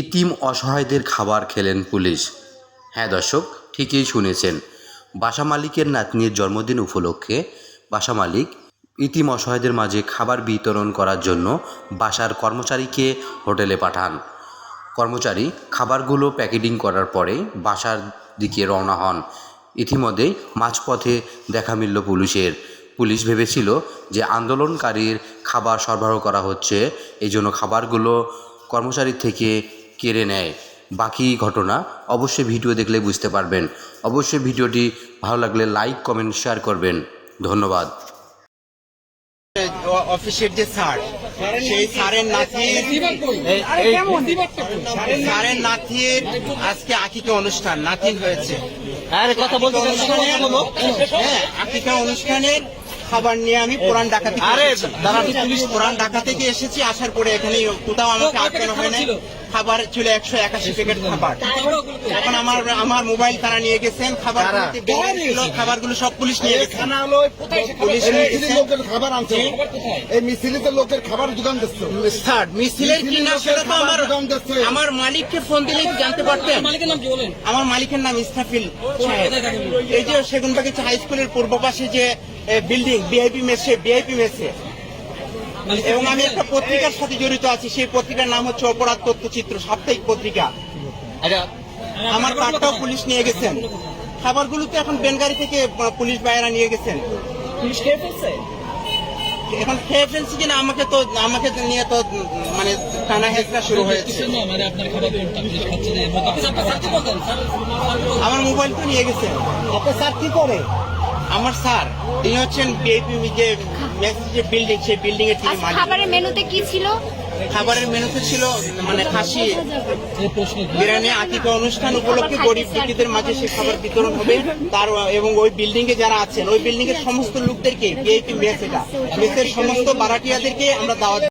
ইতিম অসহায়দের খাবার খেলেন পুলিশ। হ্যাঁ দর্শক, ঠিকই শুনেছেন। বাসা মালিকের নাতনির জন্মদিন উপলক্ষে বাসা মালিক ইতিম অসহায়দের মাঝে খাবার বিতরণ করার জন্য বাসার কর্মচারীকে হোটেলে পাঠান। কর্মচারী খাবারগুলো প্যাকেটিং করার পরে বাসার দিকে রওনা হন। ইতিমধ্যেই মাঝপথে দেখা মিলল পুলিশের। পুলিশ ভেবেছিল যে আন্দোলনকারীর খাবার সরবরাহ করা হচ্ছে, এই জন্য খাবারগুলো কর্মচারী থেকে কেড়ে নেয়। বাকি ঘটনা অবশ্যই ভিডিও দেখলে বুঝতে পারবেন। অবশ্যই ভিডিওটি ভালো লাগলে লাইক, কমেন্ট, শেয়ার করবেন। ধন্যবাদ। অফিসের যে স্যার, সেই স্যারের নাতির আজকে আকিকা অনুষ্ঠান, নাতিন হয়েছে। আকিকা অনুষ্ঠানের খাবার নিয়ে আমি পুরান ঢাকা থেকে এসেছি। আসার পরে এখানে কোথাও আমাকে আটকানো হয় না। খাবার ছিল 181 প্যাকেট খাবার। এখন আমার মোবাইল তারা নিয়ে গেছেন। খাবারগুলো সব পুলিশ নিয়ে গেছে। পুলিশ খাবার আনছে, এই মিছিলিতে লোকের খাবার যোগান দিচ্ছে। মিছিলের কি না সেটা তো আমার মালিককে ফোন দিলে জানতে পারতেন। আমার মালিকের নাম ইসরাফিল সাহেব। এই যে সেগুনবাগিচা হাই স্কুলের পূর্ব পাশে যে বিল্ডিং বিআইপি মেসে, এবং আমি একটা পত্রিকার সাথে জড়িত আছি। সেই পত্রিকার নাম হচ্ছে অপরাধ তথ্যচিত্র, সাপ্তাহিক পত্রিকা। আমার কার্ডটাও পুলিশ নিয়ে গেছেন। খাবারগুলো তো এখন বেনগাড়ি থেকে পুলিশ ভাইয়েরা নিয়ে গেছেন। পুলিশ খেয়ে ফেলছে, এখন খেয়ে ফেলছে কিনা আমাকে নিয়ে তো মানে টানা হেঁচড়া শুরু হয়েছে। আমার মোবাইল তো নিয়ে গেছেন। আপনার স্যার কি করে? আমার স্যার, তিনি হচ্ছেন বিআইপি যে বিল্ডিং, সেই বিল্ডিং এর তিনি মালিক। খাবারের মেনুতে কি ছিল? খাবারের মেনুতে ছিল মানে খাসি বিরিয়ানি। আকিকা অনুষ্ঠান উপলক্ষে গরিব দুঃখীদের মাঝে সে খাবার বিতরণ হবে। এবং ওই বিল্ডিং এ যারা আছেন, ওই বিল্ডিং এর সমস্ত লোকদেরকে বিআইপি মেসের সমস্ত বারাটিয়াদেরকে আমরা দাওয়াত